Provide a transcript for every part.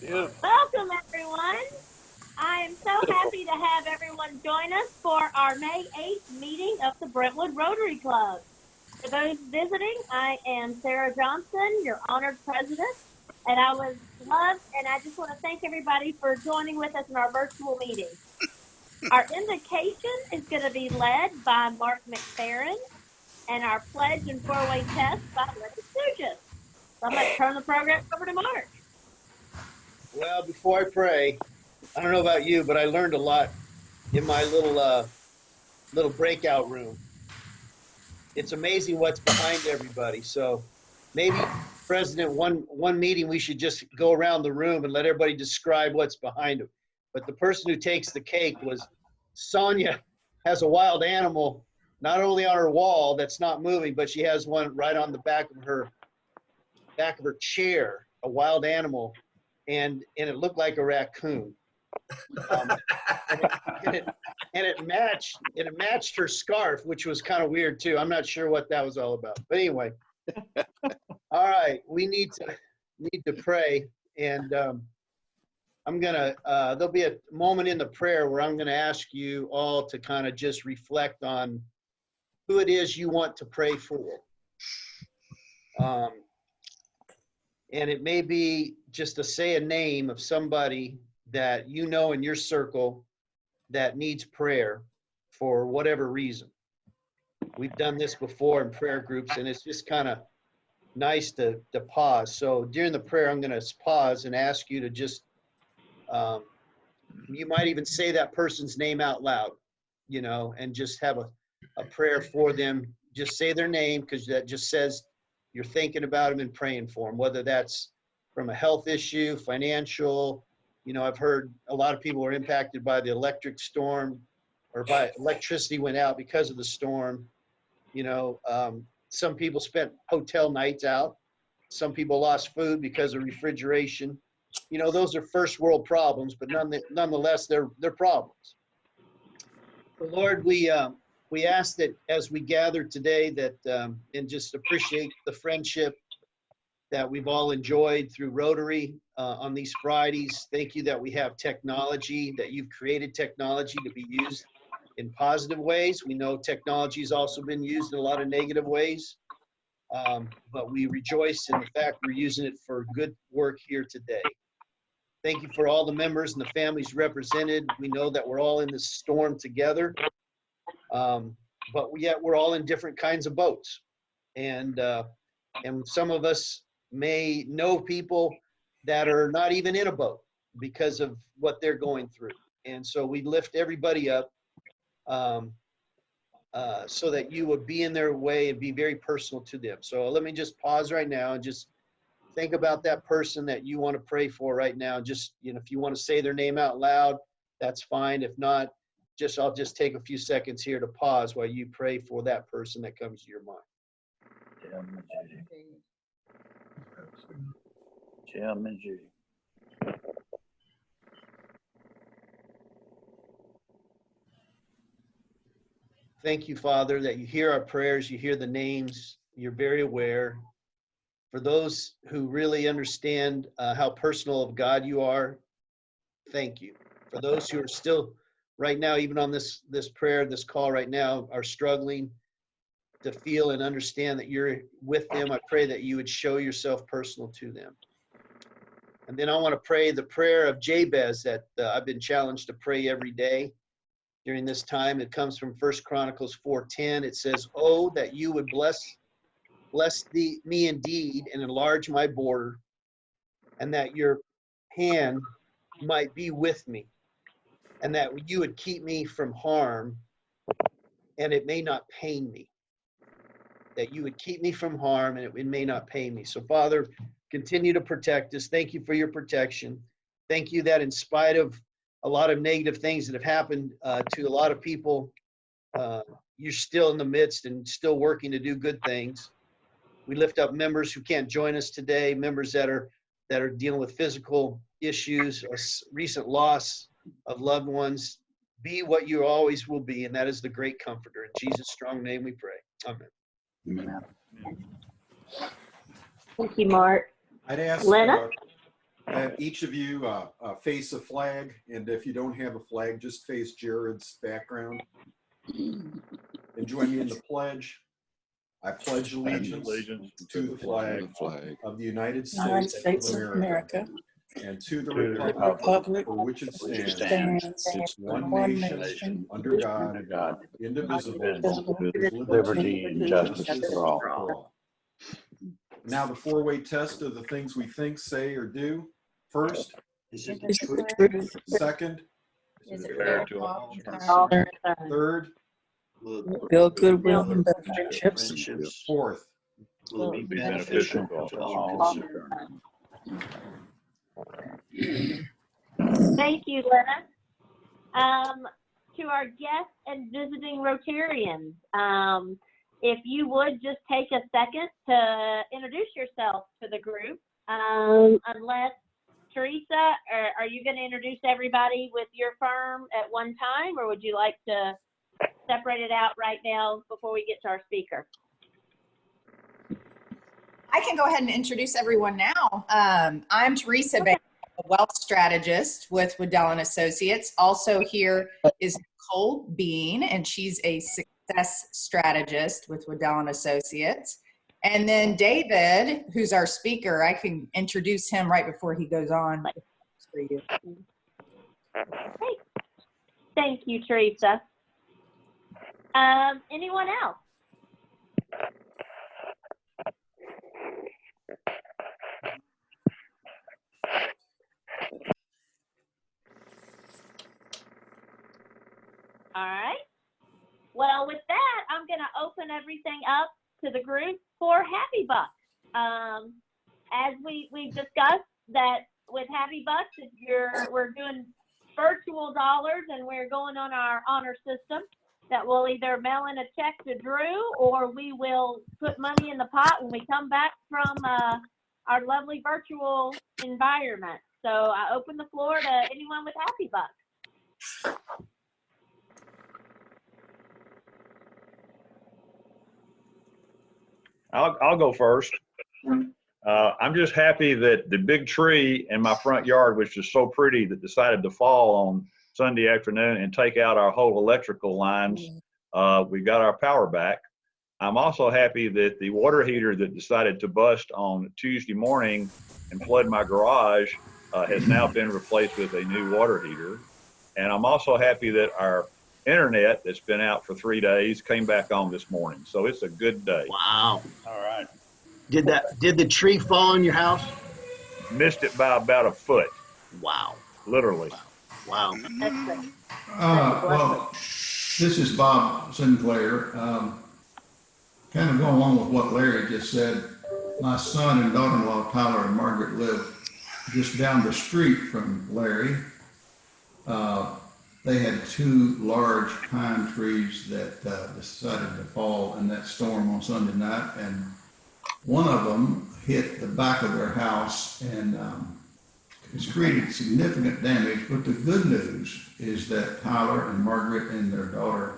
Yeah. Welcome, everyone. I am so happy to have everyone join us for our May 8th meeting of the Brentwood Rotary Club. For those visiting, I am Sarah Johnson, your honored president, and I just want to thank everybody for joining with us in our virtual meeting. Our invocation is going to be led by Mark McFerrin, and our pledge and four-way test by Linda Stugis. So I'm going to turn the program over to Mark. Well, before I pray, I don't know about you, but I learned a lot in my little breakout room. It's amazing what's behind everybody. So maybe, President, one meeting we should just go around the room and let everybody describe what's behind them. But the person who takes the cake was Sonia. Has a wild animal not only on her wall that's not moving, but she has one right on the back of her chair, a wild animal, and it looked like a raccoon. And it matched her scarf, which was kind of weird too. I'm not sure what that was all about, but anyway. All right, we need to pray, and there'll be a moment in the prayer where I'm gonna ask you all to kind of just reflect on who it is you want to pray for. And it may be just to say a name of somebody that you know in your circle that needs prayer for whatever reason. We've done this before in prayer groups, and it's just kind of nice to pause. So during the prayer, I'm going to pause and ask you to just, you might even say that person's name out loud, and just have a prayer for them. Just say their name, because that just says you're thinking about them and praying for them, whether that's from a health issue, financial. I've heard a lot of people are impacted by the electric storm, or by electricity went out because of the storm. Some people spent hotel nights out. Some people lost food because of refrigeration. Those are first world problems, but nonetheless, they're problems. So Lord, we ask that as we gather today that, and just appreciate the friendship that we've all enjoyed through Rotary on these Fridays. Thank you that we have technology, that you've created technology to be used in positive ways. We know technology has also been used in a lot of negative ways, but we rejoice in the fact we're using it for good work here today. Thank you for all the members and the families represented. We know that we're all in this storm together, but yet we're all in different kinds of boats. And some of us may know people that are not even in a boat because of what they're going through. And so we lift everybody up so that you would be in their way and be very personal to them. So let me just pause right now and just think about that person that you want to pray for right now. Just, if you want to say their name out loud, that's fine. If not, I'll just take a few seconds here to pause while you pray for that person that comes to your mind. Jim and Judy. Thank you, Father, that you hear our prayers, you hear the names, you're very aware. For those who really understand how personal of God you are, thank you. For those who are still right now, even on this prayer, this call right now, are struggling to feel and understand that you're with them, I pray that you would show yourself personal to them. And then I want to pray the prayer of Jabez that I've been challenged to pray every day during this time. It comes from 1 Chronicles 4:10. It says, "Oh, that you would bless me indeed and enlarge my border, and that your hand might be with me, and that you would keep me from harm, and it may not pain me." That you would keep me from harm, and it may not pain me. So Father, continue to protect us. Thank you for your protection. Thank you that in spite of a lot of negative things that have happened to a lot of people, you're still in the midst and still working to do good things. We lift up members who can't join us today, members that are dealing with physical issues, a recent loss of loved ones. Be what you always will be, and that is the great comforter. In Jesus' strong name we pray. Amen. Amen. Thank you, Mark. I'd ask Lena? Each of you face a flag, and if you don't have a flag, just face Jared's background. And join me in the pledge. I pledge allegiance to the flag of the United States of America and to the republic for which it stands, one nation, under God, indivisible, with liberty and justice for all. Now the four-way test of the things we think, say, or do. First, Is it the truth? second, Is it fair to all? third, Build goodwill and better friendships. fourth. Will it be beneficial to all? Thank you, Lena. To our guests and visiting Rotarians, if you would just take a second to introduce yourself to the group, unless Teresa, are you going to introduce everybody with your firm at one time, or would you like to separate it out right now before we get to our speaker? I can go ahead and introduce everyone now. I'm Teresa Baker, a wealth strategist with Waddell and Associates. Also here is Nicole Bean, and she's a success strategist with Waddell and Associates. And then David, who's our speaker, I can introduce him right before he goes on. For you. Great. Thank you, Teresa. Anyone else? All right. Well, with that, I'm going to open everything up to the group for Happy Bucks. As we've discussed that with Happy Bucks, we're doing virtual dollars, and we're going on our honor system that we'll either mail in a check to Drew, or we will put money in the pot when we come back from our lovely virtual environment. So I open the floor to anyone with Happy Bucks. I'll go first. I'm just happy that the big tree in my front yard, which is so pretty, that decided to fall on Sunday afternoon and take out our whole electrical lines. We got our power back. I'm also happy that the water heater that decided to bust on Tuesday morning and flood my garage has now been replaced with a new water heater. And I'm also happy that our internet that's been out for 3 days came back on this morning. So it's a good day. Wow. All right. Did the tree fall on your house? Missed it by about a foot. Wow. Literally. Wow. Well, this is Bob Sinclair. Kind of going along with what Larry just said, my son and daughter-in-law, Tyler and Margaret, live just down the street from Larry. They had 2 large pine trees that decided to fall in that storm on Sunday night, and one of them hit the back of their house, and it's created significant damage. But the good news is that Tyler and Margaret and their daughter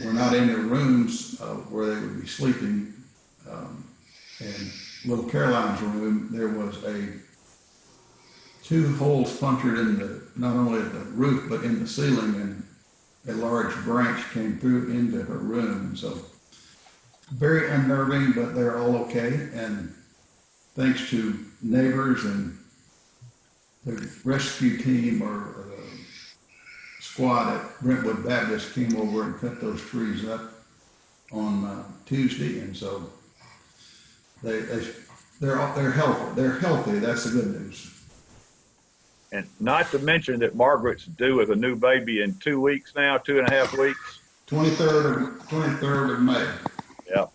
were not in their rooms where they would be sleeping. And little Caroline's room, there was 2 holes punctured in not only the roof but in the ceiling, and a large branch came through into her room. So very unnerving, but they're all okay. And thanks to neighbors and the rescue team or the squad at Brentwood Baptist came over and cut those trees up on Tuesday, and so they're healthy. They're healthy. That's the good news. And not to mention that Margaret's due with a new baby in 2 weeks now, 2.5 weeks. 23rd of May. Yep.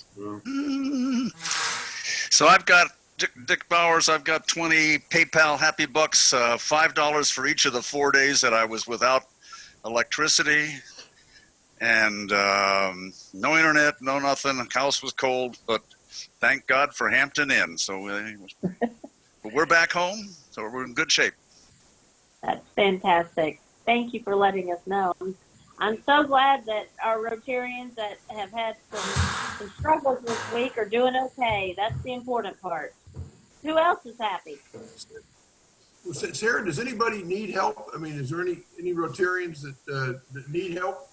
So I've got Dick Bowers. I've got 20 PayPal Happy Bucks, $5 for each of the 4 days that I was without electricity, and no internet, no nothing. The house was cold, but thank God for Hampton Inn. So but we're back home, so we're in good shape. That's fantastic. Thank you for letting us know. I'm so glad that our Rotarians that have had some struggles this week are doing okay. That's the important part. Who else is happy? Well, Sarah, does anybody need help? I mean, is there any Rotarians that need help?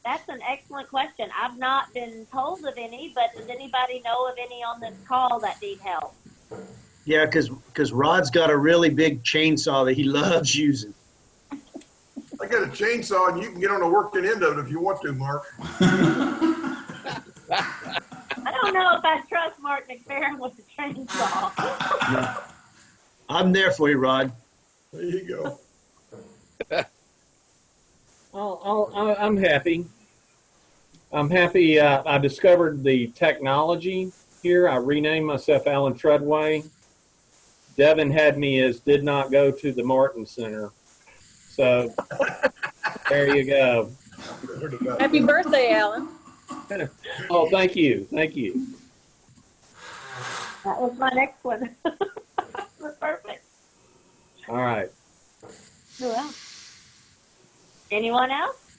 That's an excellent question. I've not been told of any, but does anybody know of any on this call that need help? Yeah, because Rod's got a really big chainsaw that he loves using. I got a chainsaw, and you can get on the working end of it if you want to, Mark. I don't know if I trust Mark McFerrin with the chainsaw. I'm there for you, Rod. There you go. I'm happy. I'm happy. I discovered the technology here. I renamed myself Alan Treadway. Devin had me as did not go to the Martin Center. So there you go. Happy birthday, Alan. Oh, thank you. Thank you. That was my next one. Perfect. All right. Who else? Anyone else?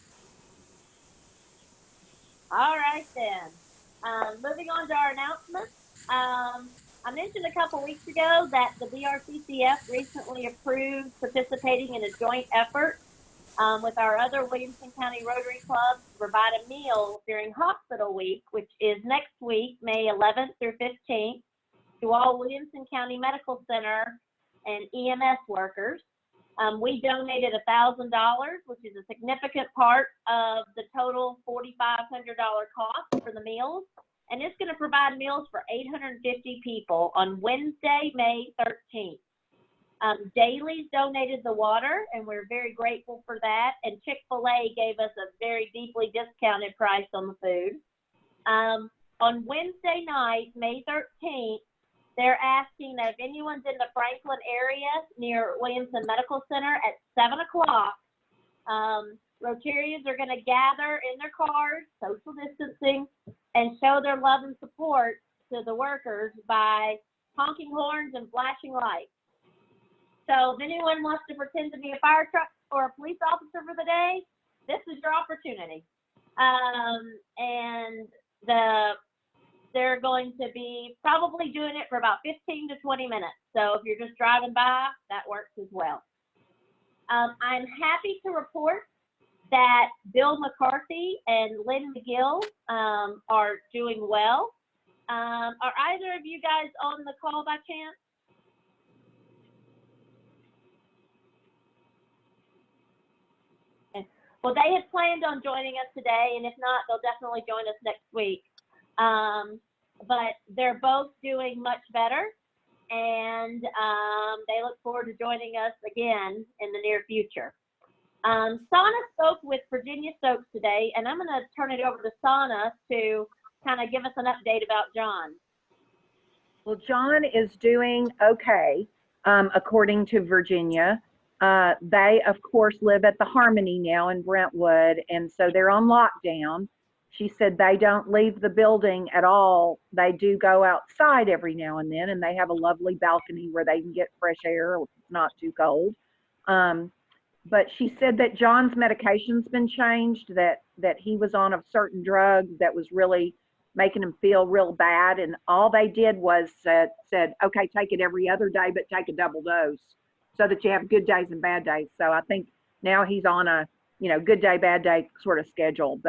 All right then. Moving on to our announcements. I mentioned a couple weeks ago that the BRCCF recently approved participating in a joint effort with our other Williamson County Rotary clubs to provide a meal during Hospital Week, which is next week, May 11th through 15th, to all Williamson County Medical Center and EMS workers. We donated $1,000, which is a significant part of the total $4,500 cost for the meals. And it's going to provide meals for 850 people on Wednesday, May 13th. Dailies donated the water, and we're very grateful for that. And Chick-fil-A gave us a very deeply discounted price on the food. On Wednesday night, May 13th, they're asking that if anyone's in the Franklin area near Williamson Medical Center at 7 o'clock, Rotarians are going to gather in their cars, social distancing, and show their love and support to the workers by honking horns and flashing lights. So if anyone wants to pretend to be a fire truck or a police officer for the day, this is your opportunity. And they're going to be probably doing it for about 15 to 20 minutes. So if you're just driving by, that works as well. I'm happy to report that Bill McCarthy and Lynn McGill are doing well. Are either of you guys on the call by chance? Okay. Well, they had planned on joining us today, and if not, they'll definitely join us next week. But they're both doing much better, and they look forward to joining us again in the near future. Sana spoke with Virginia Stokes today, and I'm going to turn it over to Sana to kind of give us an update about John. Well, John is doing okay, according to Virginia. They, of course, live at the Harmony now in Brentwood, and so they're on lockdown. She said they don't leave the building at all. They do go outside every now and then, and they have a lovely balcony where they can get fresh air if it's not too cold. But she said that John's medication's been changed, that he was on a certain drug that was really making him feel real bad. And all they did was said, okay, take it every other day, but take a double dose so that you have good days and bad days. So I think now he's on a, good day, bad day sort of schedule.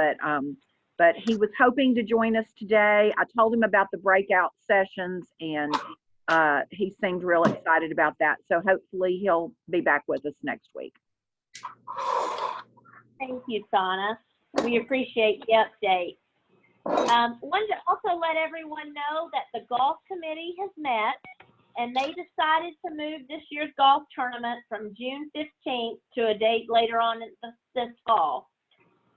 But he was hoping to join us today. I told him about the breakout sessions, and he seemed real excited about that. So hopefully he'll be back with us next week. Thank you, Sana. We appreciate the update. Wanted to also let everyone know that the golf committee has met, and they decided to move this year's golf tournament from June 15th to a date later on this fall.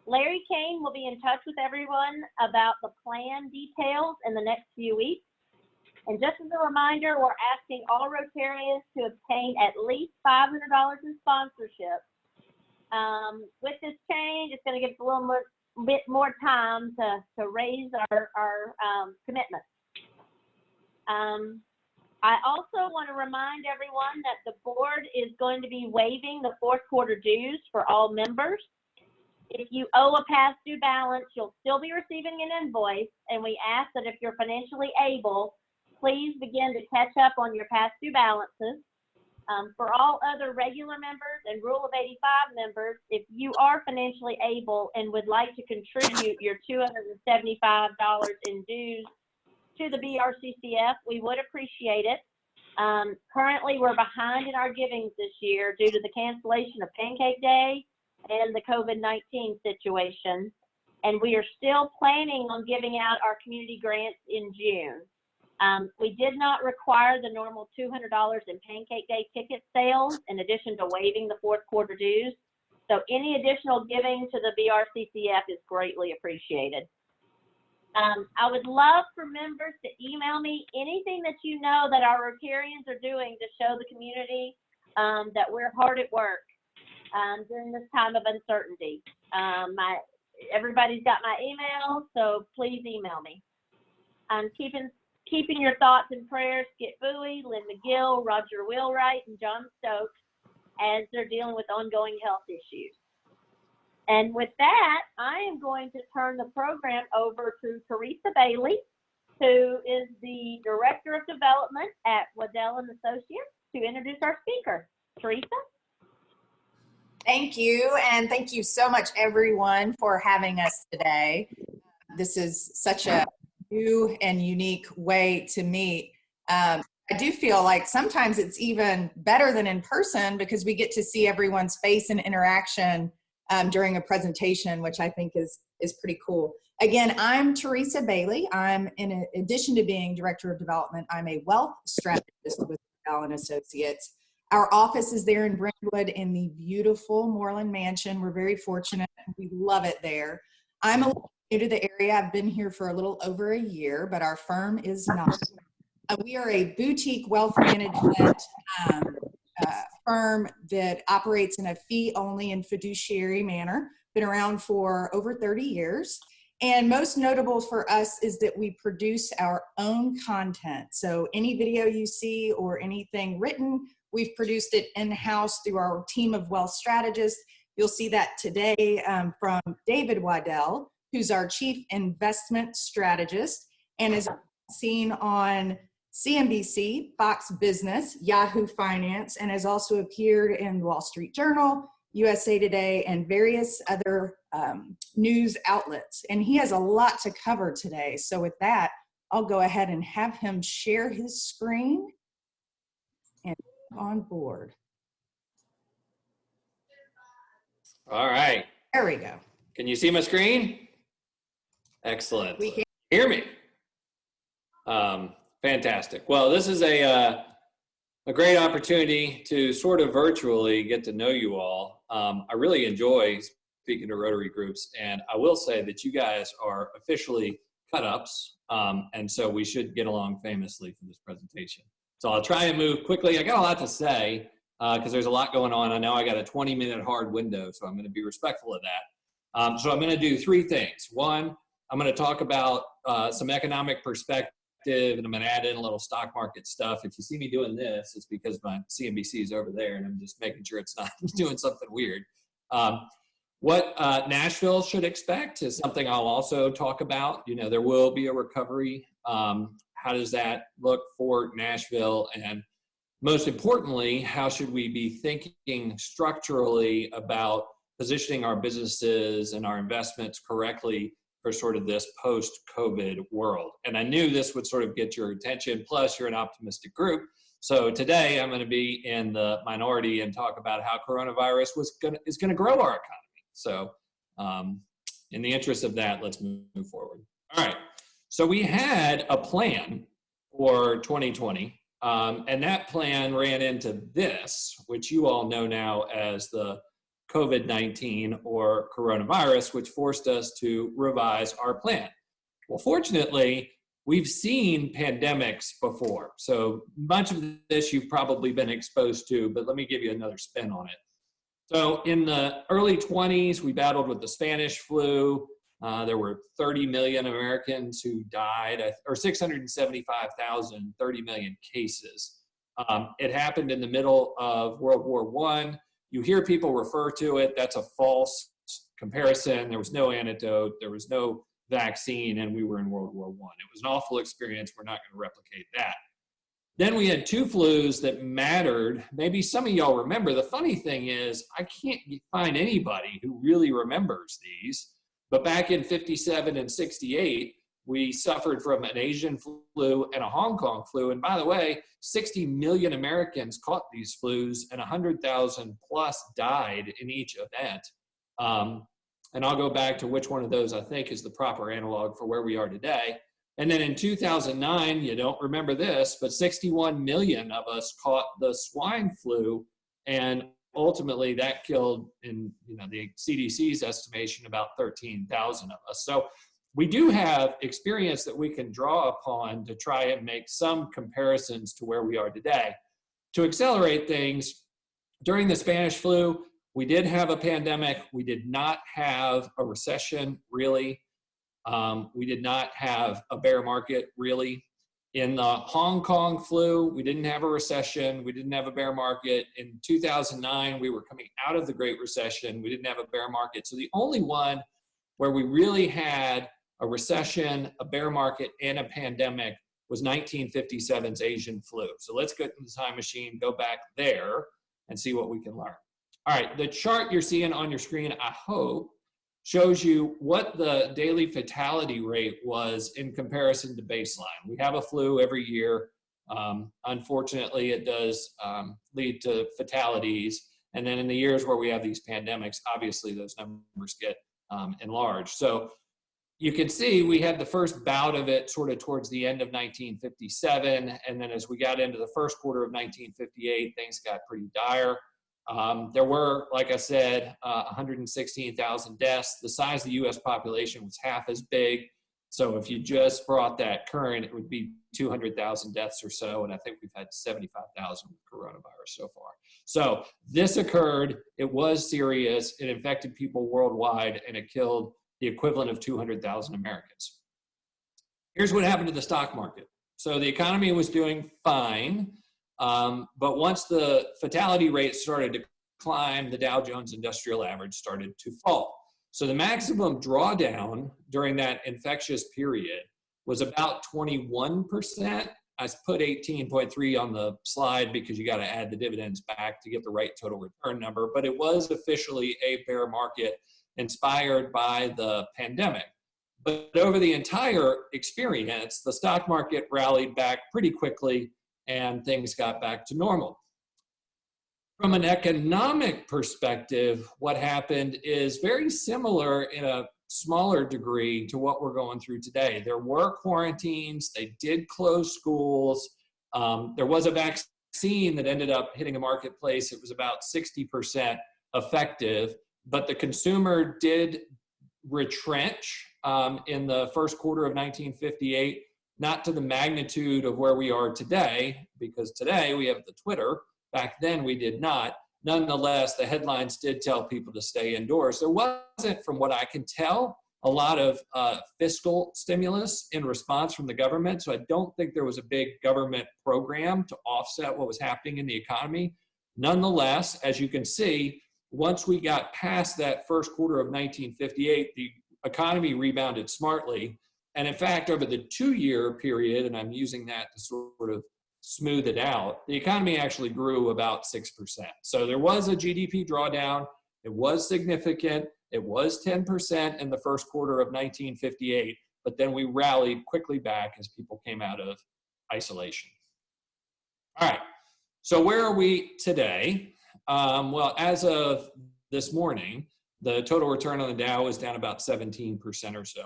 Larry Kane will be in touch with everyone about the plan details in the next few weeks. And just as a reminder, we're asking all Rotarians to obtain at least $500 in sponsorship. With this change, it's going to give us a little bit more time to raise our commitment. I also want to remind everyone that the board is going to be waiving the fourth quarter dues for all members. If you owe a past due balance, you'll still be receiving an invoice, and we ask that if you're financially able, please begin to catch up on your past due balances. For all other regular members and Rule of 85 members, if you are financially able and would like to contribute your $275 in dues to the BRCCF, we would appreciate it. Currently, we're behind in our givings this year due to the cancellation of Pancake Day and the COVID-19 situation. And we are still planning on giving out our community grants in June. We did not require the normal $200 in Pancake Day ticket sales in addition to waiving the fourth quarter dues. So any additional giving to the BRCCF is greatly appreciated. I would love for members to email me anything that you know that our Rotarians are doing to show the community that we're hard at work during this time of uncertainty. Everybody's got my email, so please email me. I'm keeping your thoughts and prayers, Skip Bowie, Lynn McGill, Roger Wheelwright, and John Stokes as they're dealing with ongoing health issues. And with that, I am going to turn the program over to Teresa Bailey, who is the Director of Development at Waddell & Associates, to introduce our speaker. Teresa? Thank you, and thank you so much, everyone, for having us today. This is such a new and unique way to meet. I do feel like sometimes it's even better than in person because we get to see everyone's face and interaction during a presentation, which I think is pretty cool. Again, I'm Teresa Bailey. I'm, in addition to being Director of Development, I'm a wealth strategist with Waddell & Associates. Our office is there in Brentwood in the beautiful Moreland Mansion. We're very fortunate. We love it there. I'm a little new to the area. I've been here for a little over a year, but our firm is not. We are a boutique wealth management firm that operates in a fee-only and fiduciary manner. Been around for over 30 years. And most notable for us is that we produce our own content. So any video you see or anything written, we've produced it in-house through our team of wealth strategists. You'll see that today from David Waddell, who's our Chief Investment Strategist and is seen on CNBC, Fox Business, Yahoo Finance, and has also appeared in Wall Street Journal, USA Today, and various other news outlets. And he has a lot to cover today. So with that, I'll go ahead and have him share his screen and on board. All right. There we go. Can you see my screen? Excellent. We can hear me. Fantastic. Well, this is a great opportunity to sort of virtually get to know you all. I really enjoy speaking to Rotary groups, and I will say that you guys are officially cut-ups, and so we should get along famously for this presentation. So I'll try and move quickly. I got a lot to say because there's a lot going on. I know I got a 20-minute hard window, so I'm going to be respectful of that. So I'm going to do three things. One, I'm going to talk about some economic perspective, and I'm going to add in a little stock market stuff. If you see me doing this, it's because my CNBC is over there, and I'm just making sure it's not doing something weird. What Nashville should expect is something I'll also talk about. You know, there will be a recovery. How does that look for Nashville? And most importantly, how should we be thinking structurally about positioning our businesses and our investments correctly for sort of this post-COVID world? And I knew this would sort of get your attention. Plus, you're an optimistic group. So today I'm going to be in the minority and talk about how coronavirus is going to grow our economy. So in the interest of that, let's move forward. All right. So we had a plan for 2020, and that plan ran into this, which you all know now as the COVID-19 or coronavirus, which forced us to revise our plan. Well, fortunately, we've seen pandemics before. So much of this you've probably been exposed to, but let me give you another spin on it. So in the early 20s, we battled with the Spanish flu. There were 30 million Americans who died, or 675,000, 30 million cases. It happened in the middle of World War I. You hear people refer to it. That's a false comparison. There was no antidote. There was no vaccine and we were in World War I. It was an awful experience. We're not going to replicate that. Then we had two flus that mattered. Maybe some of y'all remember. The funny thing is, I can't find anybody who really remembers these. But back in 57 and 68, we suffered from an Asian flu and a Hong Kong flu. And by the way, 60 million Americans caught these flus and 100,000 plus died in each event. And I'll go back to which one of those I think is the proper analog for where we are today. And then in 2009, you don't remember this, but 61 million of us caught the swine flu, and ultimately that killed, in the CDC's estimation, about 13,000 of us. So we do have experience that we can draw upon to try and make some comparisons to where we are today. To accelerate things, during the Spanish flu, we did have a pandemic. We did not have a recession, really. We did not have a bear market, really. In the Hong Kong flu, we didn't have a recession. We didn't have a bear market. In 2009, we were coming out of the Great Recession. We didn't have a bear market. So the only one where we really had a recession, a bear market, and a pandemic was 1957's Asian flu. So let's get in the time machine, go back there, and see what we can learn. All right, the chart you're seeing on your screen, I hope, shows you what the daily fatality rate was in comparison to baseline. We have a flu every year. Unfortunately, it does lead to fatalities. And then in the years where we have these pandemics, obviously those numbers get enlarged. So you can see we had the first bout of it sort of towards the end of 1957. And then as we got into the first quarter of 1958, things got pretty dire. There were, like I said, 116,000 deaths. The size of the U.S. population was half as big. So if you just brought that current, it would be 200,000 deaths or so. And I think we've had 75,000 with coronavirus so far. So this occurred. It was serious. It infected people worldwide, and it killed the equivalent of 200,000 Americans. Here's what happened to the stock market. So the economy was doing fine. But once the fatality rate started to climb, the Dow Jones Industrial Average started to fall. So the maximum drawdown during that infectious period was about 21%. I put 18.3 on the slide because you got to add the dividends back to get the right total return number. But it was officially a bear market inspired by the pandemic. But over the entire experience, the stock market rallied back pretty quickly, and things got back to normal. From an economic perspective, what happened is very similar in a smaller degree to what we're going through today. There were quarantines, they did close schools. There was a vaccine that ended up hitting a marketplace. It was about 60% effective, but the consumer did retrench in the first quarter of 1958. Not to the magnitude of where we are today, because today we have the Twitter. Back then we did not. Nonetheless, the headlines did tell people to stay indoors. There wasn't, from what I can tell, a lot of fiscal stimulus in response from the government. So I don't think there was a big government program to offset what was happening in the economy. Nonetheless, as you can see, once we got past that first quarter of 1958, the economy rebounded smartly. And in fact, over the 2-year period, and I'm using that to sort of smooth it out, the economy actually grew about 6%. So there was a GDP drawdown. It was significant. It was 10% in the first quarter of 1958, but then we rallied quickly back as people came out of isolation. All right, so where are we today? Well, as of this morning, the total return on the Dow is down about 17% or so.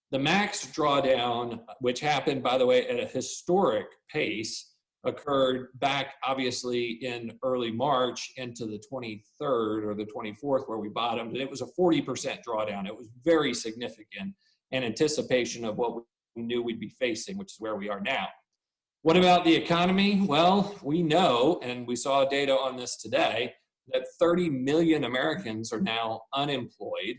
The max drawdown, which happened, by the way, at a historic pace, occurred back, obviously, in early March into the 23rd or the 24th, where we bottomed. And it was a 40% drawdown. It was very significant in anticipation of what we knew we'd be facing, which is where we are now. What about the economy? Well, we know, and we saw data on this today, that 30 million Americans are now unemployed.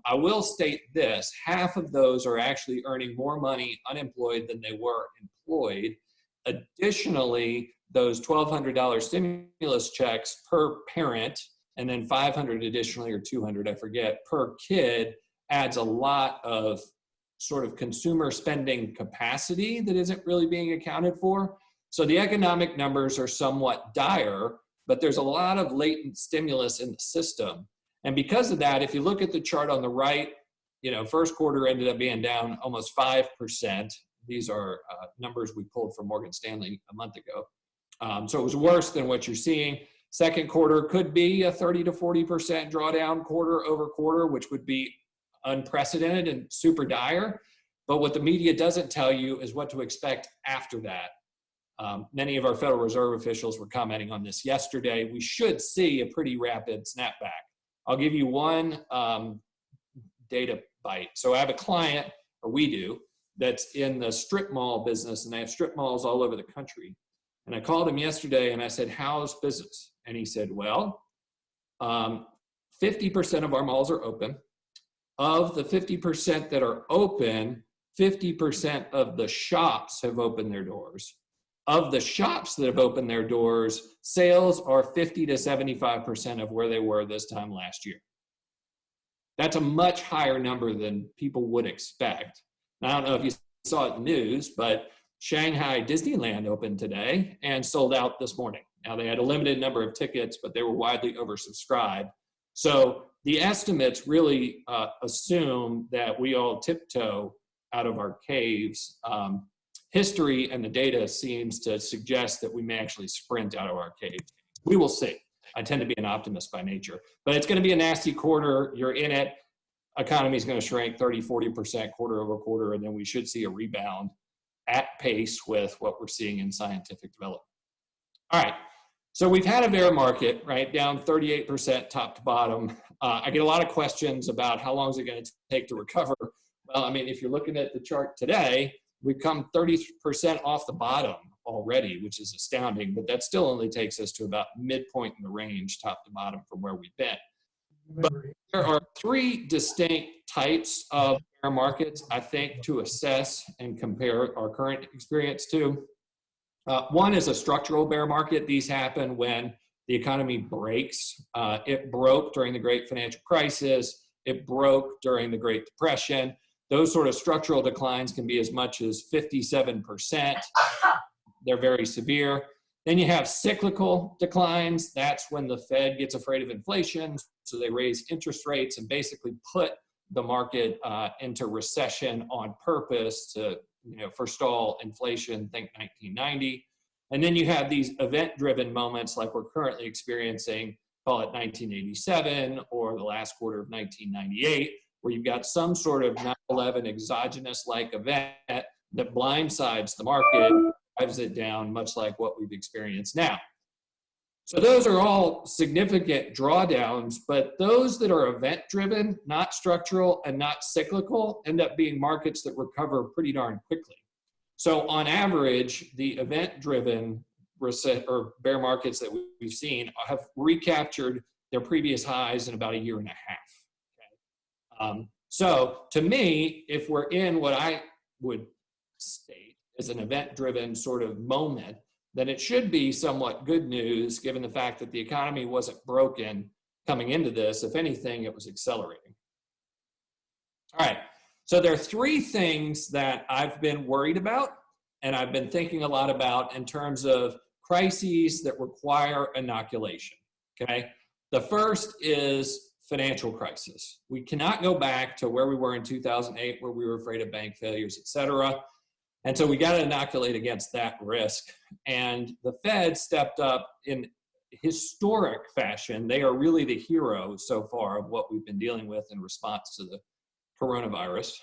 I will state this, half of those are actually earning more money unemployed than they were employed. Additionally, those $1,200 stimulus checks per parent, and then $500 additionally, or $200, I forget, per kid, adds a lot of sort of consumer spending capacity that isn't really being accounted for. So the economic numbers are somewhat dire, but there's a lot of latent stimulus in the system. And because of that, if you look at the chart on the right, first quarter ended up being down almost 5%. These are numbers we pulled from Morgan Stanley a month ago. So it was worse than what you're seeing. Second quarter could be a 30 to 40% drawdown quarter over quarter, which would be unprecedented and super dire. But what the media doesn't tell you is what to expect after that. Many of our Federal Reserve officials were commenting on this yesterday. We should see a pretty rapid snapback. I'll give you one data bite. So I have a client, or we do, that's in the strip mall business, and they have strip malls all over the country. And I called him yesterday and I said, how's business? And he said, well, 50% of our malls are open. Of the 50% that are open, 50% of the shops have opened their doors. Of the shops that have opened their doors, sales are 50 to 75% of where they were this time last year. That's a much higher number than people would expect. Now, I don't know if you saw it in the news, but Shanghai Disneyland opened today and sold out this morning. Now, they had a limited number of tickets, but they were widely oversubscribed. So the estimates really assume that we all tiptoe out of our caves. History and the data seems to suggest that we may actually sprint out of our caves. We will see. I tend to be an optimist by nature, but it's going to be a nasty quarter. You're in it. Economy is going to shrink 30, 40% quarter over quarter, and then we should see a rebound at pace with what we're seeing in scientific development. All right. So we've had a bear market, right, down 38% top to bottom. I get a lot of questions about how long is it going to take to recover. Well, I mean, if you're looking at the chart today, we've come 30% off the bottom already, which is astounding, but that still only takes us to about midpoint in the range, top to bottom from where we've been. But there are three distinct types of bear markets, I think, to assess and compare our current experience to. One is a structural bear market. These happen when the economy breaks. It broke during the Great Financial Crisis. It broke during the Great Depression. Those sort of structural declines can be as much as 57%. They're very severe. Then you have cyclical declines. That's when the Fed gets afraid of inflation, so they raise interest rates and basically put the market into recession on purpose to forestall inflation, think 1990. And then you have these event-driven moments like we're currently experiencing, call it 1987 or the last quarter of 1998, where you've got some sort of 9/11 exogenous-like event that blindsides the market, drives it down, much like what we've experienced now. So those are all significant drawdowns, but those that are event-driven, not structural and not cyclical, end up being markets that recover pretty darn quickly. So on average, the event-driven or bear markets that we've seen have recaptured their previous highs in about a year and a half. Okay? So to me, if we're in what I would state as an event-driven sort of moment, then it should be somewhat good news given the fact that the economy wasn't broken coming into this. If anything, it was accelerating. All right, so there are three things that I've been worried about and I've been thinking a lot about in terms of crises that require inoculation, okay? The first is financial crisis. We cannot go back to where we were in 2008 where we were afraid of bank failures, et cetera. And so we got to inoculate against that risk. And the Fed stepped up in historic fashion. They are really the hero so far of what we've been dealing with in response to the coronavirus.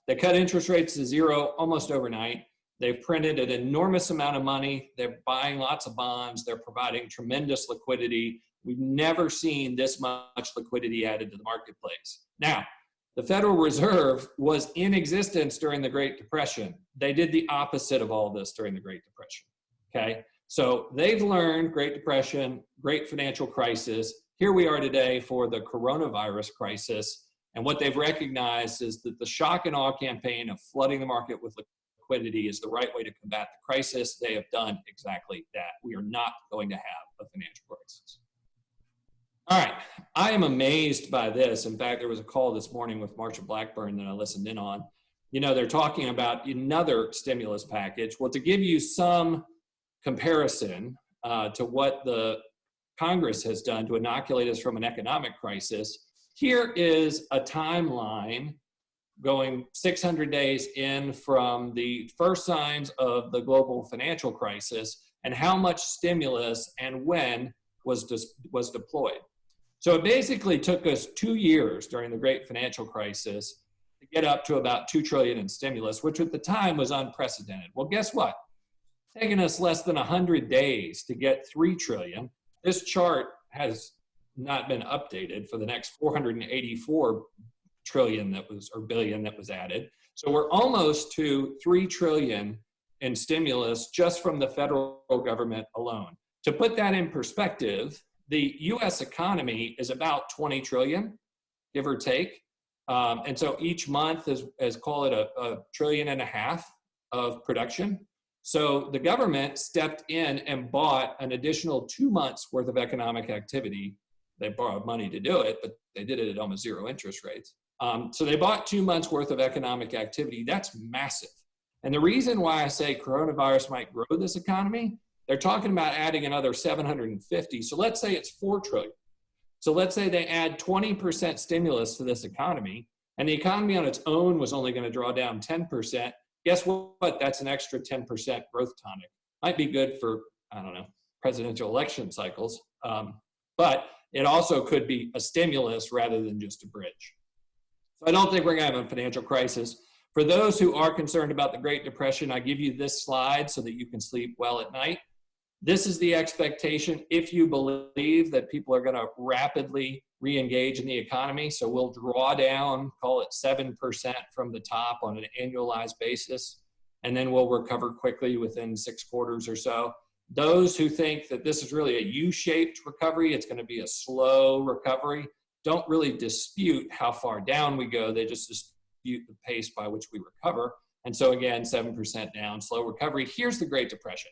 They cut interest rates to zero almost overnight. They've printed an enormous amount of money. They're buying lots of bonds. They're providing tremendous liquidity. We've never seen this much liquidity added to the marketplace. Now, the Federal Reserve was in existence during the Great Depression. They did the opposite of all this during the Great Depression, okay? So they've learned Great Depression, Great Financial Crisis. Here we are today for the coronavirus crisis. And what they've recognized is that the shock and awe campaign of flooding the market with liquidity is the right way to combat the crisis. They have done exactly that. We are not going to have a financial crisis. All right, I am amazed by this. In fact, there was a call this morning with Marsha Blackburn that I listened in on, they're talking about another stimulus package. Well, to give you some comparison to what the Congress has done to inoculate us from an economic crisis, here is a timeline going 600 days in from the first signs of the global financial crisis and how much stimulus and when was deployed. So it basically took us 2 years during the great financial crisis to get up to about $2 trillion in stimulus, which at the time was unprecedented. Well, guess what? It's taken us less than 100 days to get $3 trillion. This chart has not been updated for the next 484 trillion billion that was added. So we're almost to 3 trillion in stimulus just from the federal government alone. To put that in perspective, the US economy is about 20 trillion, give or take. And so each month is call it a trillion and a half of production. So the government stepped in and bought an additional 2 months worth of economic activity. They borrowed money to do it, but they did it at almost zero interest rates. So they bought 2 months worth of economic activity. That's massive. And the reason why I say coronavirus might grow this economy, they're talking about adding another 750. So let's say it's 4 trillion. So let's say they add 20% stimulus to this economy, and the economy on its own was only going to draw down 10%. Guess what? That's an extra 10% growth tonic. Might be good for, I don't know, presidential election cycles, but it also could be a stimulus rather than just a bridge. So I don't think we're going to have a financial crisis. For those who are concerned about the Great Depression, I give you this slide so that you can sleep well at night. This is the expectation if you believe that people are going to rapidly re-engage in the economy. So we'll draw down, call it 7% from the top on an annualized basis, and then we'll recover quickly within 6 quarters or so. Those who think that this is really a U-shaped recovery, it's going to be a slow recovery, don't really dispute how far down we go. They just dispute the pace by which we recover. And so again, 7% down, slow recovery. Here's the Great Depression.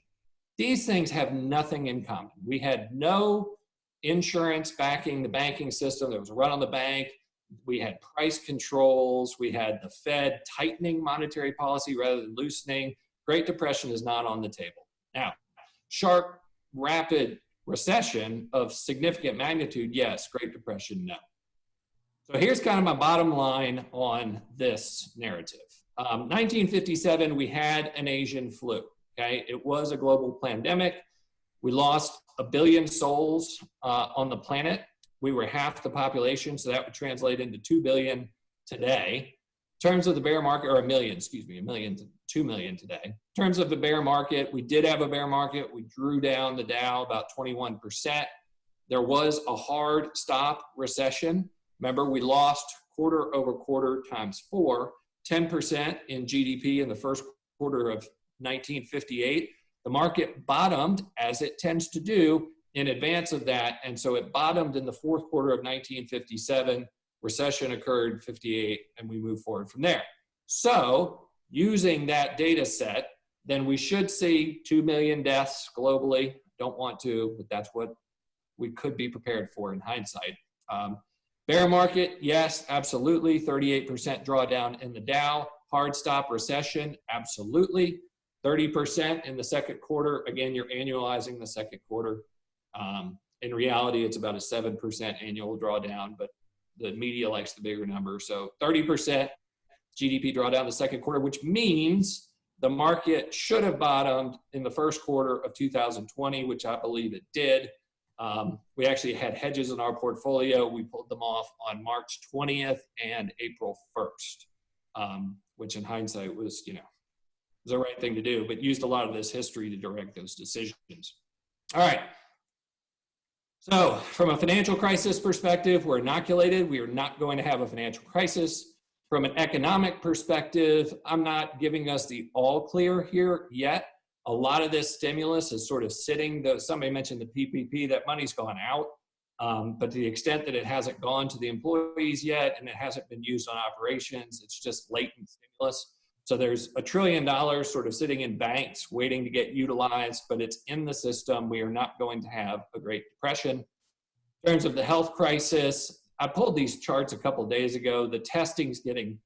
These things have nothing in common. We had no insurance backing the banking system. There was a run on the bank. We had price controls. We had the Fed tightening monetary policy rather than loosening. Great Depression is not on the table. Now, sharp, rapid recession of significant magnitude, yes. Great Depression, no. So here's kind of my bottom line on this narrative. 1957, we had an Asian flu. Okay, it was a global pandemic. We lost 1 billion souls on the planet. We were half the population, so that would translate into 2 billion today. In terms of the bear market, or 1 million, excuse me, 1 million to 2 million today. In terms of the bear market, we did have a bear market. We drew down the Dow about 21%. There was a hard stop recession. Remember, we lost quarter over quarter times 4, 10% in GDP in the first quarter of 1958. The market bottomed, as it tends to do, in advance of that. And so it bottomed in the fourth quarter of 1957. Recession occurred 58, and we move forward from there. So using that data set, then we should see 2 million deaths globally. Don't want to, but that's what we could be prepared for in hindsight. Bear market, yes, absolutely. 38% drawdown in the Dow. Hard stop recession, absolutely. 30% in the second quarter. Again, you're annualizing the second quarter. In reality, it's about a 7% annual drawdown, but the media likes the bigger number. So 30% GDP drawdown the second quarter, which means the market should have bottomed in the first quarter of 2020, which I believe it did. We actually had hedges in our portfolio. We pulled them off on March 20th and April 1st, which in hindsight was, the right thing to do, but used a lot of this history to direct those decisions. All right. So from a financial crisis perspective, we're inoculated. We are not going to have a financial crisis. From an economic perspective, I'm not giving us the all clear here yet. A lot of this stimulus is sort of sitting, though somebody mentioned the PPP, that money's gone out. But to the extent that it hasn't gone to the employees yet and it hasn't been used on operations, it's just latent stimulus. So there's $1 trillion sort of sitting in banks waiting to get utilized, but it's in the system. We are not going to have a Great Depression. In terms of the health crisis, I pulled these charts a couple of days ago. The testing's getting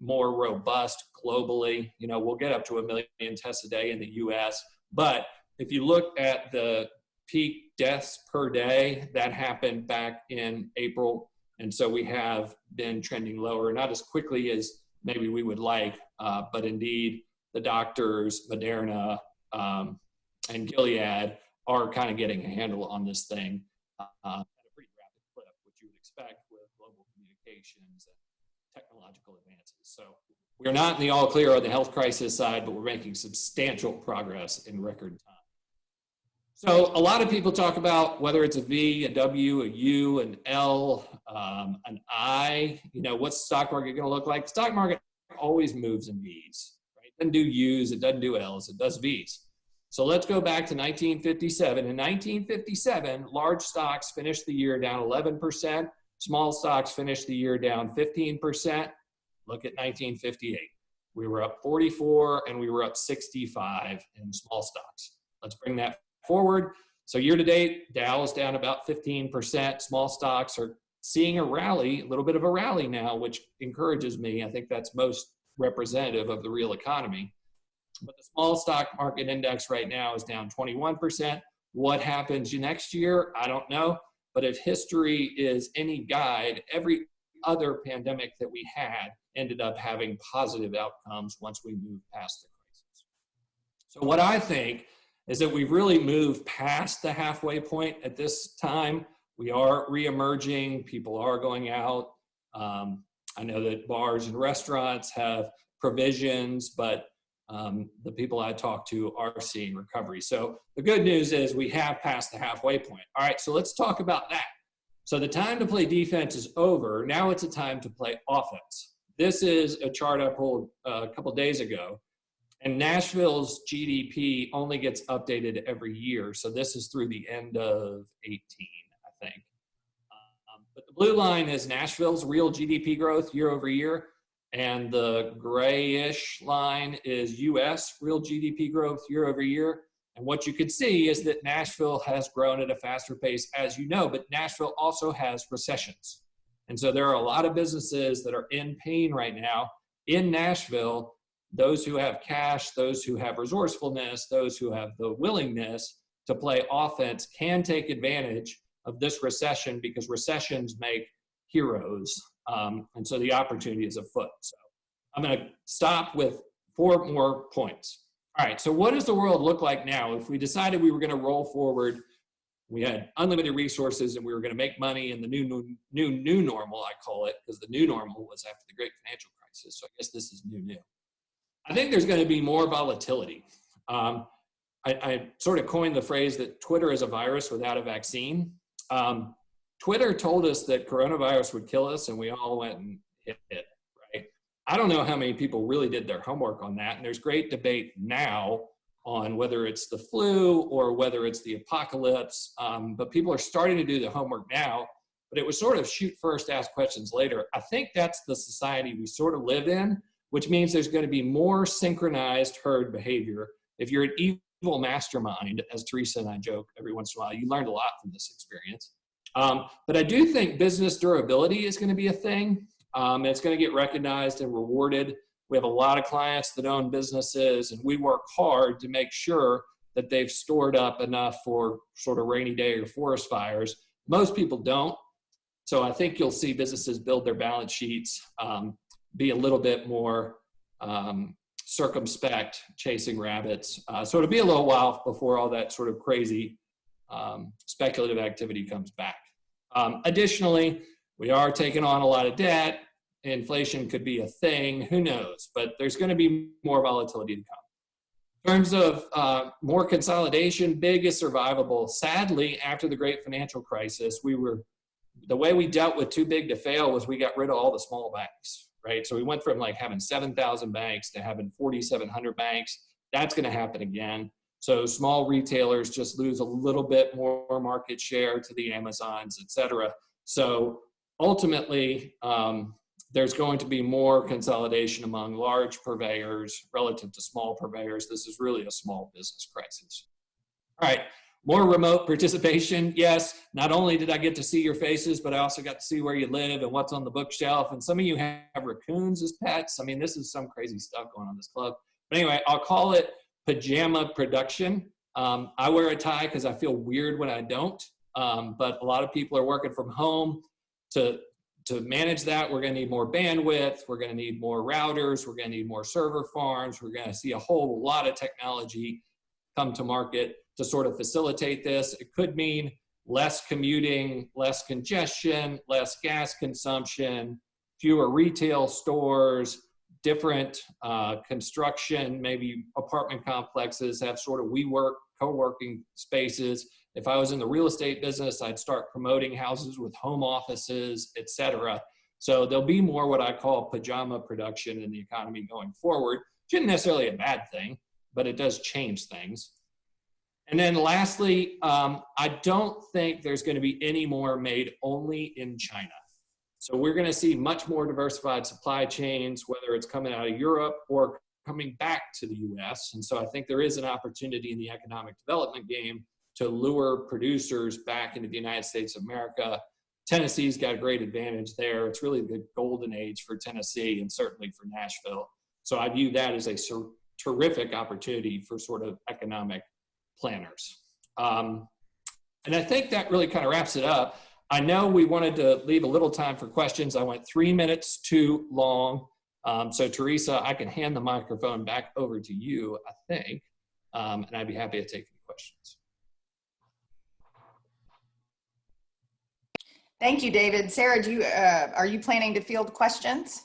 more robust globally. You know, we'll get up to 1 million tests a day in the US, but if you look at the peak deaths per day, that happened back in April. And so we have been trending lower, not as quickly as maybe we would like, but indeed the doctors, Moderna, and Gilead are kind of getting a handle on this thing at a pretty rapid clip, which you would expect with global communications and technological advances. So we're not in the all clear on the health crisis side, but we're making substantial progress in record time. So a lot of people talk about whether it's a V, a W, a U, an L, an I, you know, what's the stock market going to look like? The stock market always moves in V's, right? It doesn't do U's, it doesn't do L's, it does V's. So let's go back to 1957. In 1957, large stocks finished the year down 11%. Small stocks finished the year down 15%. Look at 1958. We were up 44 and we were up 65 in small stocks. Let's bring that forward. So year to date, Dow is down about 15%. Small stocks are seeing a rally, a little bit of a rally now, which encourages me. I think that's most representative of the real economy. But the small stock market index right now is down 21%. What happens next year? I don't know. But if history is any guide, every other pandemic that we had ended up having positive outcomes once we moved past the crisis. So what I think is that we've really moved past the halfway point at this time. We are reemerging. People are going out. I know that bars and restaurants have provisions, but the people I talk to are seeing recovery. So the good news is we have passed the halfway point. All right, so let's talk about that. So the time to play defense is over. Now it's a time to play offense. This is a chart I pulled a couple days ago. And Nashville's GDP only gets updated every year. So this is through the end of 18, I think. But the blue line is Nashville's real GDP growth year over year. And the grayish line is US real GDP growth year over year. And what you can see is that Nashville has grown at a faster pace, as you know, but Nashville also has recessions. And so there are a lot of businesses that are in pain right now in Nashville. Those who have cash, those who have resourcefulness, those who have the willingness to play offense can take advantage of this recession because recessions make heroes. And so the opportunity is afoot. So I'm going to stop with 4 more points. All right, so what does the world look like now? If we decided we were going to roll forward, we had unlimited resources and we were going to make money in the new normal, I call it, because the new normal was after the great financial crisis. So I guess this is new. I think there's going to be more volatility. I sort of coined the phrase that Twitter is a virus without a vaccine. Twitter told us that coronavirus would kill us and we all went and hit it, right? I don't know how many people really did their homework on that. And there's great debate now on whether it's the flu or whether it's the apocalypse. But people are starting to do the homework now, but it was sort of shoot first, ask questions later. I think that's the society we sort of live in, which means there's going to be more synchronized herd behavior. If you're an evil mastermind, as Teresa and I joke every once in a while, you learned a lot from this experience. But I do think business durability is going to be a thing. It's going to get recognized and rewarded. We have a lot of clients that own businesses, and we work hard to make sure that they've stored up enough for sort of rainy day or forest fires. Most people don't. So I think you'll see businesses build their balance sheets, be a little bit more circumspect, chasing rabbits. So it'll be a little while before all that sort of crazy speculative activity comes back. Additionally, we are taking on a lot of debt. Inflation could be a thing, who knows, but there's going to be more volatility to come. In terms of more consolidation, big is survivable. Sadly, after the great financial crisis, the way we dealt with too big to fail was we got rid of all the small banks, right? So we went from like having 7,000 banks to having 4,700 banks. That's going to happen again. So small retailers just lose a little bit more market share to the Amazons, et cetera. So ultimately, there's going to be more consolidation among large purveyors relative to small purveyors. This is really a small business crisis. All right, More remote participation, yes. Not only did I get to see your faces, but I also got to see where you live and what's on the bookshelf. And some of you have raccoons as pets. I mean, this is some crazy stuff going on in this club. But anyway, I'll call it pajama production. I wear a tie because I feel weird when I don't. But a lot of people are working from home. To manage that, we're going to need more bandwidth. We're going to need more routers. We're going to need more server farms. We're going to see a whole lot of technology come to market to sort of facilitate this. It could mean less commuting, less congestion, less gas consumption, fewer retail stores, different construction, maybe apartment complexes have sort of WeWork, co-working spaces. If I was in the real estate business, I'd start promoting houses with home offices, et cetera. So there'll be more what I call pajama production in the economy going forward. Which isn't necessarily a bad thing, but it does change things. And then lastly, I don't think there's going to be any more made only in China. So we're going to see much more diversified supply chains, whether it's coming out of Europe or coming back to the US. And so I think there is an opportunity in the economic development game to lure producers back into the United States of America. Tennessee's got a great advantage there. It's really the golden age for Tennessee and certainly for Nashville. So I view that as a terrific opportunity for sort of economic planners. And I think that really kind of wraps it up. I know we wanted to leave a little time for questions. I went 3 minutes too long. So Teresa, I can hand the microphone back over to you, I think, and I'd be happy to take any questions. Thank you, David. Sarah, are you planning to field questions?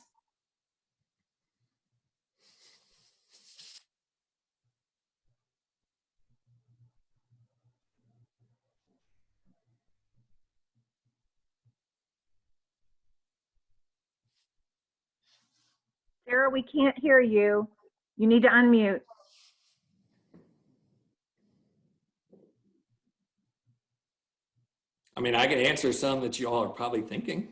Sarah, we can't hear you. You need to unmute. I mean, I can answer some that you all are probably thinking.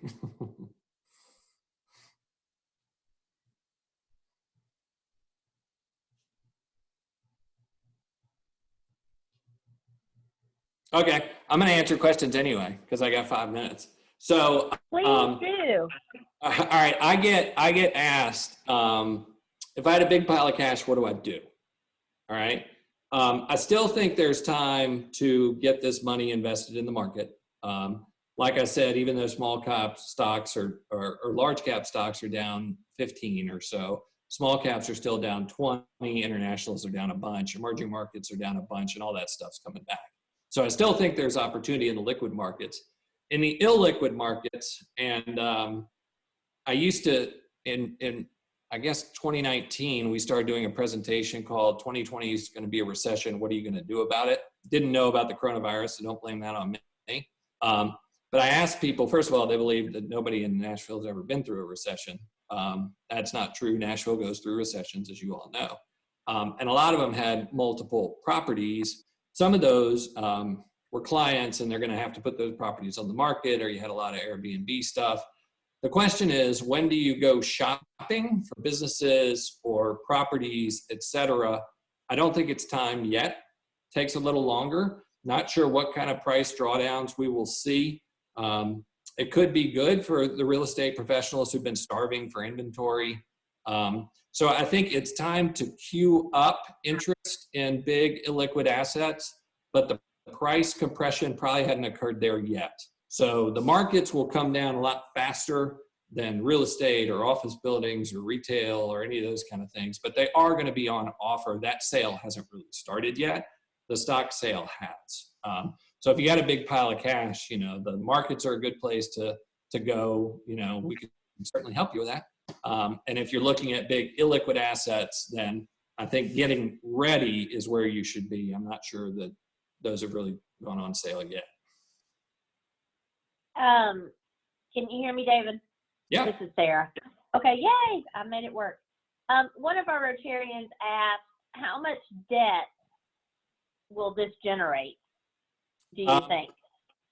Okay, I'm going to answer questions anyway because I got 5 minutes. So Please do. All right, I get asked if I had a big pile of cash, what do I do? All right, I still think there's time to get this money invested in the market. Like I said, even though small cap stocks or large cap stocks are down 15 or so, small caps are still down 20, internationals are down a bunch, emerging markets are down a bunch, and all that stuff's coming back. So I still think there's opportunity in the liquid markets. In the illiquid markets, and I used to, in I guess 2019, we started doing a presentation called 2020 is going to be a recession. What are you going to do about it? Didn't know about the coronavirus, so don't blame that on me. But I asked people, first of all, they believe that nobody in Nashville has ever been through a recession. That's not true. Nashville goes through recessions, as you all know. And a lot of them had multiple properties. Some of those were clients, and they're going to have to put those properties on the market, or you had a lot of Airbnb stuff. The question is, when do you go shopping for businesses or properties, et cetera? I don't think it's time yet. It takes a little longer. Not sure what kind of price drawdowns we will see. It could be good for the real estate professionals who've been starving for inventory. So I think it's time to queue up interest in big illiquid assets, but the price compression probably hadn't occurred there yet. So the markets will come down a lot faster than real estate or office buildings or retail or any of those kind of things, but they are going to be on offer. That sale hasn't really started yet. The stock sale has. So if you got a big pile of cash, the markets are a good place to go. We can certainly help you with that. And if you're looking at big illiquid assets, then I think getting ready is where you should be. I'm not sure that those have really gone on sale yet. Can you hear me, David? Yeah. This is Sarah. Okay, yay, I made it work. One of our Rotarians asked, how much debt will this generate, do you think?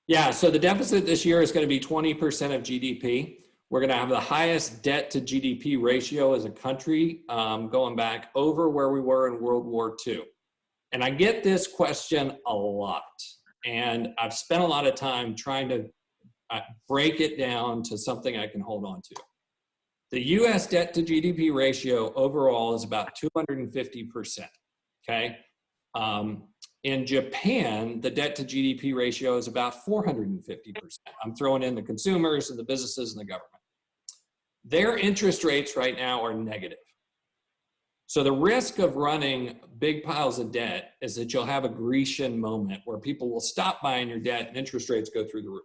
Yeah, so the deficit this year is going to be 20% of GDP. We're going to have the highest debt to GDP ratio as a country, going back over where we were in World War II. And I get this question a lot. And I've spent a lot of time trying to break it down to something I can hold on to. The US debt to GDP ratio overall is about 250%, okay? In Japan, the debt to GDP ratio is about 450%. I'm throwing in the consumers and the businesses and the government. Their interest rates right now are negative. So the risk of running big piles of debt is that you'll have a Grecian moment where people will stop buying your debt and interest rates go through the roof.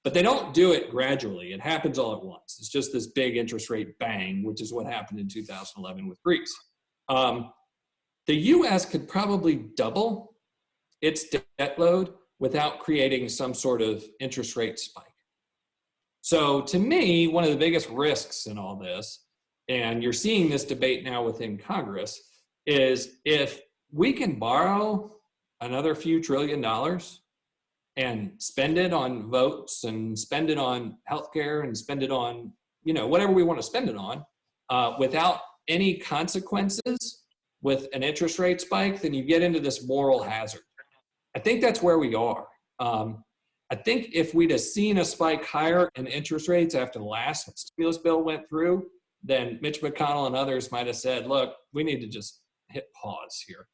But they don't do it gradually. It happens all at once. It's just this big interest rate bang, which is what happened in 2011 with Greece. The US could probably double its debt load without creating some sort of interest rate spike. So to me, one of the biggest risks in all this, and you're seeing this debate now within Congress, is if we can borrow another few $1 trillion and spend it on votes and spend it on healthcare and spend it on, you know, whatever we want to spend it on, without any consequences with an interest rate spike, then you get into this moral hazard. I think that's where we are. I think if we'd have seen a spike higher in interest rates after the last stimulus bill went through, then Mitch McConnell and others might have said, look, we need to just hit pause here.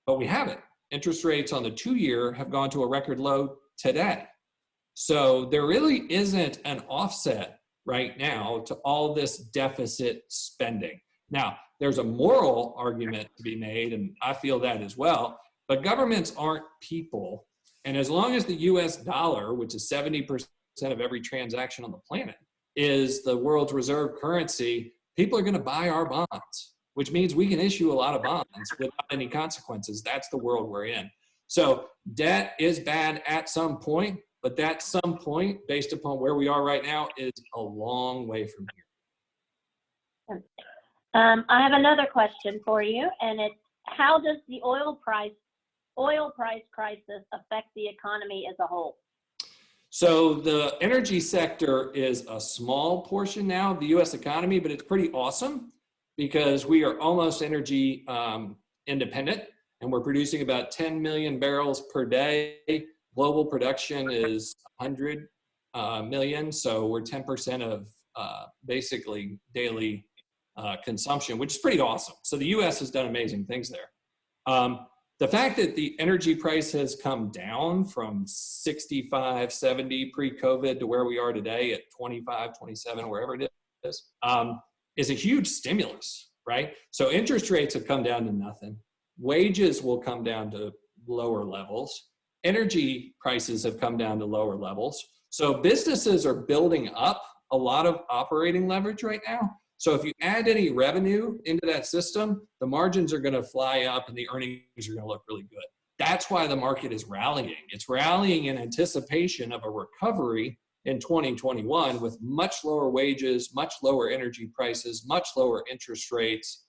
But we haven't. Interest rates on the 2-year have gone to a record low today. So there really isn't an offset right now to all this deficit spending. Now, there's a moral argument to be made, and I feel that as well, but governments aren't people. And as long as the US dollar, which is 70% of every transaction on the planet, is the world's reserve currency, people are going to buy our bonds, which means we can issue a lot of bonds without any consequences. That's the world we're in. So debt is bad at some point, but that some point, based upon where we are right now, is a long way from here. I have another question for you, and it's how does the oil price crisis affect the economy as a whole? So the energy sector is a small portion now of the U.S. economy, but it's pretty awesome because we are almost energy independent, and we're producing about 10 million barrels per day. Global production is 100 million, so we're 10% of basically daily consumption, which is pretty awesome. So the U.S. has done amazing things there. The fact that the energy price has come down from 65, 70 pre-COVID to where we are today at 25, 27, wherever it is a huge stimulus, right? So interest rates have come down to nothing. Wages will come down to lower levels. Energy prices have come down to lower levels. So businesses are building up a lot of operating leverage right now. So if you add any revenue into that system, the margins are going to fly up and the earnings are going to look really good. That's why the market is rallying. It's rallying in anticipation of a recovery in 2021 with much lower wages, much lower energy prices, much lower interest rates,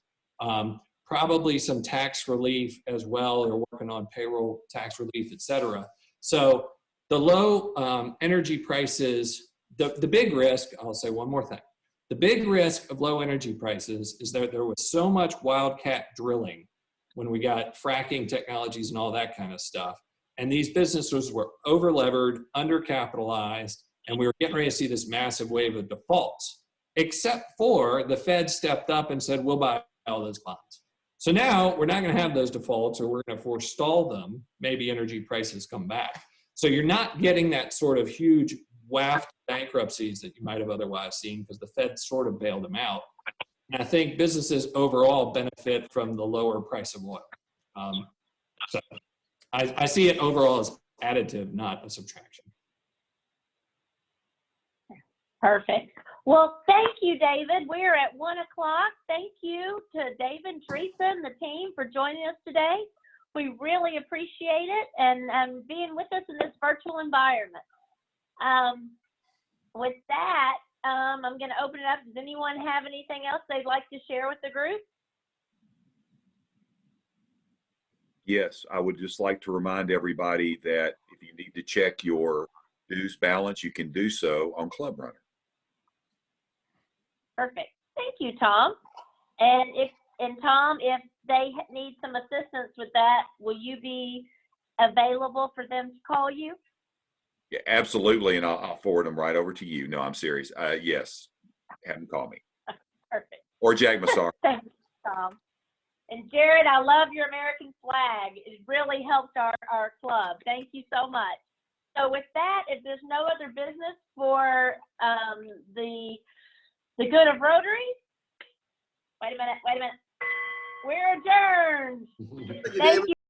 probably some tax relief as well. They're working on payroll tax relief, et cetera. So the low energy prices, the big risk, I'll say one more thing. The big risk of low energy prices is that there was so much wildcat drilling when we got fracking technologies and all that kind of stuff. And these businesses were over-levered, undercapitalized, and we were getting ready to see this massive wave of defaults, except for the Fed stepped up and said, we'll buy all those bonds. So now we're not going to have those defaults, or we're going to forestall them. Maybe energy prices come back. So you're not getting that sort of huge waft bankruptcies that you might have otherwise seen because the Fed sort of bailed them out. And I think businesses overall benefit from the lower price of oil. So I see it overall as additive, not a subtraction. Perfect. Well, thank you, David. We're at 1 o'clock. Thank you to David and Teresa and the team for joining us today. We really appreciate it and being with us in this virtual environment. With that, I'm going to open it up. Does anyone have anything else they'd like to share with the group? Yes, I would just like to remind everybody that if you need to check your dues balance, you can do so on Club Runner. Perfect. Thank you, Tom. And if And Tom, if they need some assistance with that, will you be available for them to call you? Yeah, absolutely. And I'll forward them right over to you. No, I'm serious. Yes. Have them call me. Perfect. Or Jag Massar. Thank you, Tom. And Jared, I love your American flag. It really helped our club. Thank you so much. So with that, if there's no other business for the good of Rotary, wait a minute. We're adjourned. Thank you.